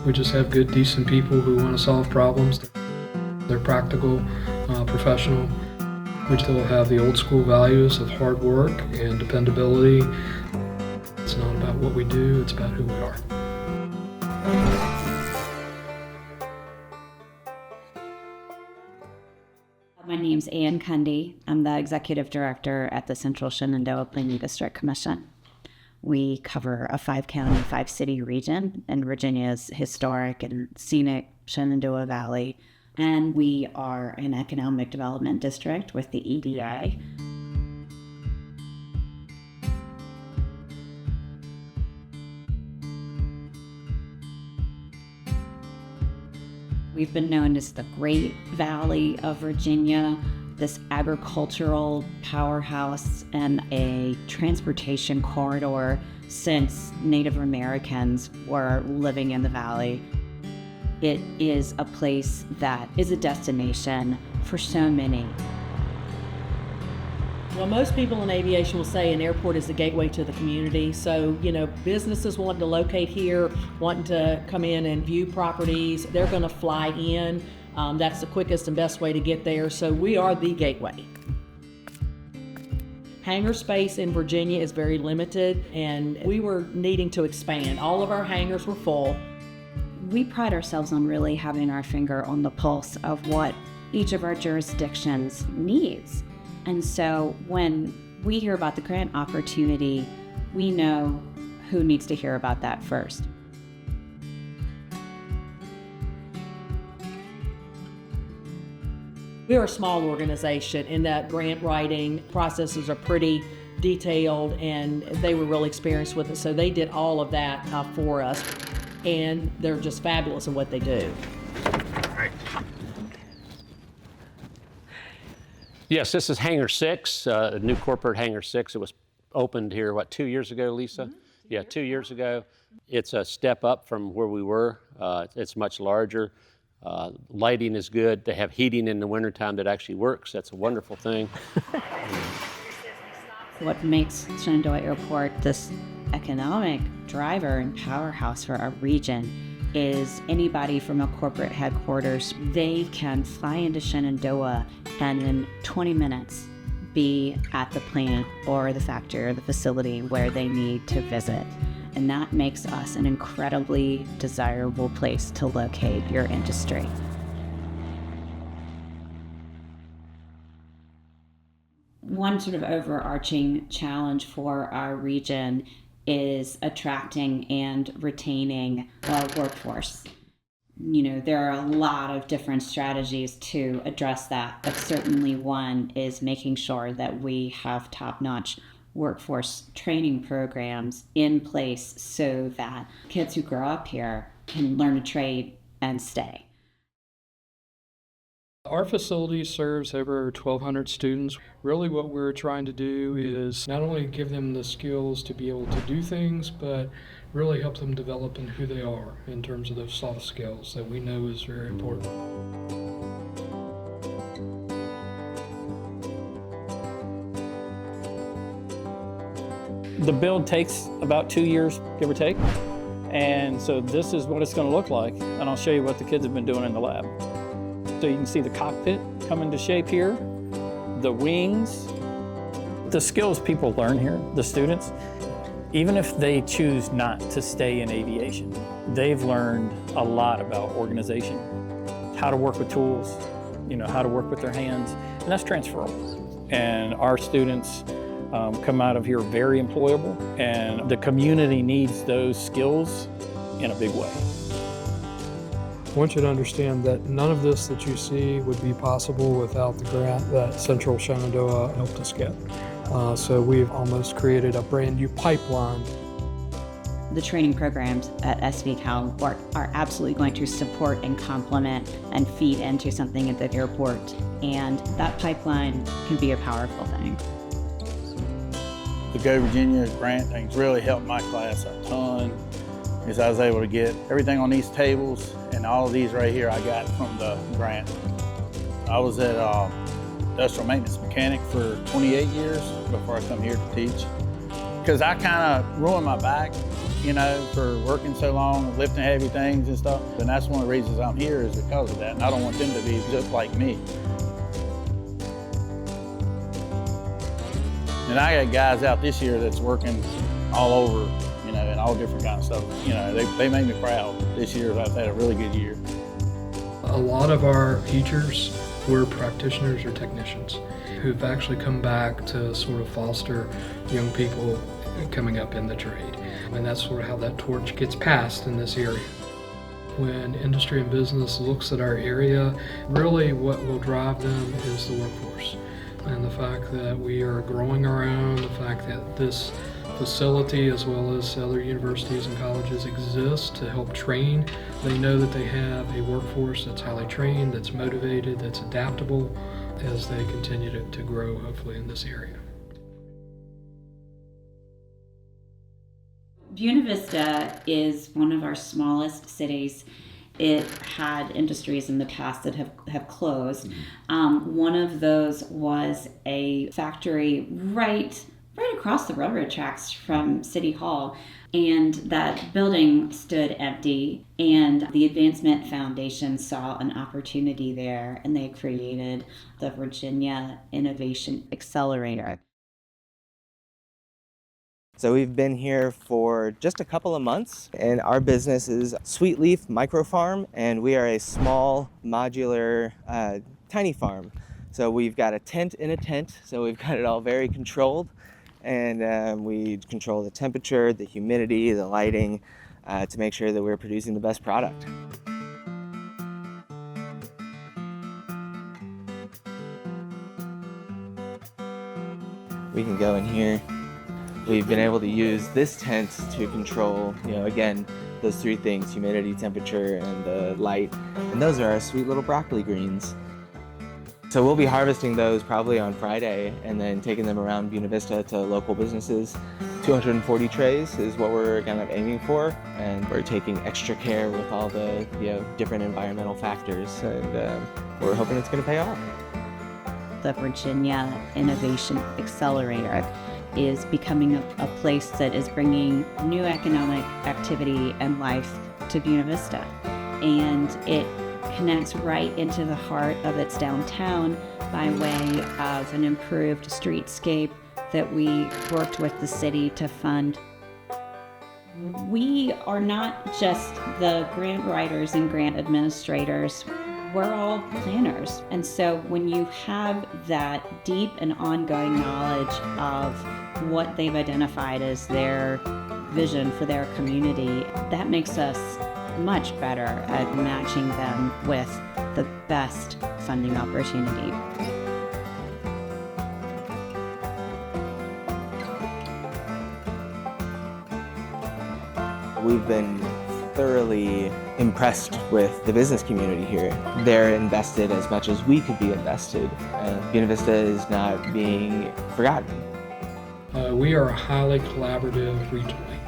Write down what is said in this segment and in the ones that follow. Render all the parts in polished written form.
We just have good, decent people who want to solve problems. They're practical, professional. We still have the old school values of hard work and dependability. It's not about what we do, it's about who we are. My name's Ann Cundy. I'm the Executive Director at the Central Shenandoah Planning District Commission. We cover a 5-county, 5-city region in Virginia's historic and scenic Shenandoah Valley, and we are an economic development district with the EDA. We've been known as the Great Valley of Virginia, this agricultural powerhouse and a transportation corridor since Native Americans were living in the valley. It is a place that is a destination for so many. Well, most people in aviation will say an airport is the gateway to the community. So, businesses wanting to locate here, wanting to come in and view properties, they're going to fly in. That's the quickest and best way to get there. So we are the gateway. Hangar space in Virginia is very limited, and we were needing to expand. All of our hangars were full. We pride ourselves on really having our finger on the pulse of what each of our jurisdictions needs. And so when we hear about the grant opportunity, we know who needs to hear about that first. We're a small organization in that grant writing processes are pretty detailed, and they were really experienced with it. So they did all of that for us, and they're just fabulous in what they do. Yes, this is Hangar 6, a new corporate Hangar 6. It was opened here, 2 years ago, Lisa? Mm-hmm. Yeah, 2 years ago. It's a step up from where we were. It's much larger. Lighting is good. They have heating in the wintertime that actually works. That's a wonderful thing. What makes Shenandoah Airport this economic driver and powerhouse for our region is anybody from a corporate headquarters, they can fly into Shenandoah and in 20 minutes be at the plant or the factory or the facility where they need to visit. And that makes us an incredibly desirable place to locate your industry. One sort of overarching challenge for our region is attracting and retaining a workforce. There are a lot of different strategies to address that, but certainly one is making sure that we have top-notch workforce training programs in place so that kids who grow up here can learn a trade and stay. Our facility serves over 1,200 students. Really what we're trying to do is not only give them the skills to be able to do things, but really help them develop in who they are in terms of those soft skills that we know is very important. The build takes about 2 years, give or take. And so this is what it's going to look like. And I'll show you what the kids have been doing in the lab. So you can see the cockpit come into shape here, the wings, the skills people learn here, the students, even if they choose not to stay in aviation, they've learned a lot about organization, how to work with tools, how to work with their hands, and that's transferable. And our students come out of here very employable, and the community needs those skills in a big way. I want you to understand that none of this that you see would be possible without the grant that Central Shenandoah helped us get. So we've almost created a brand new pipeline. The training programs at SVCal are absolutely going to support and complement and feed into something at the airport, and that pipeline can be a powerful thing. The Go Virginia grant things really helped my class a ton, because I was able to get everything on these tables, and all of these right here I got from the grant. I was at industrial maintenance mechanic for 28 years before I come here to teach, because I kind of ruined my back you know, for working so long, lifting heavy things and stuff. And that's one of the reasons I'm here is because of that. And I don't want them to be just like me. And I got guys out this year that's working all over, you know, and all different kinds of stuff. You know, they made me proud. This year I've had a really good year. A lot of our teachers were practitioners or technicians who've actually come back to sort of foster young people coming up in the trade. And that's sort of how that torch gets passed in this area. When industry and business looks at our area, really what will drive them is the workforce. And the fact that we are growing around, the fact that this facility as well as other universities and colleges exist to help train. They know that they have a workforce that's highly trained, that's motivated, that's adaptable as they continue to grow, hopefully, in this area. Buena Vista is one of our smallest cities. It had industries in the past that have closed. One of those was a factory right across the railroad tracks from City Hall. And that building stood empty, and the Advancement Foundation saw an opportunity there, and they created the Virginia Innovation Accelerator. So we've been here for just a couple of months, and our business is Sweet Leaf Micro Farm, and we are a small modular tiny farm. So we've got a tent in a tent, so we've got it all very controlled, and we control the temperature, the humidity, the lighting to make sure that we're producing the best product. We can go in here. We've been able to use this tent to control, again, those three things: humidity, temperature, and the light. And those are our sweet little broccoli greens. So we'll be harvesting those probably on Friday and then taking them around Buena Vista to local businesses. 240 trays is what we're kind of aiming for, and we're taking extra care with all the different environmental factors, and we're hoping it's going to pay off. The Virginia Innovation Accelerator is becoming a place that is bringing new economic activity and life to Buena Vista. And it connects right into the heart of its downtown by way of an improved streetscape that we worked with the city to fund. We are not just the grant writers and grant administrators. We're all planners. And so when you have that deep and ongoing knowledge of what they've identified as their vision for their community, that makes us much better at matching them with the best funding opportunity. We've been thoroughly impressed with the business community here. They're invested as much as we could be invested, and Buena Vista is not being forgotten. We are highly collaborative regionally,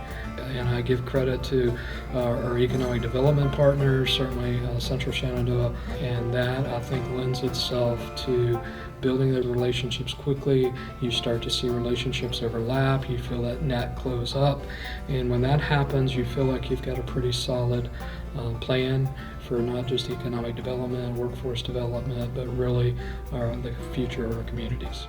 and I give credit to our economic development partners, certainly Central Shenandoah, and that I think lends itself to building the relationships quickly. You start to see relationships overlap, you feel that net close up, and when that happens, you feel like you've got a pretty solid plan for not just economic development, workforce development, but really the future of our communities.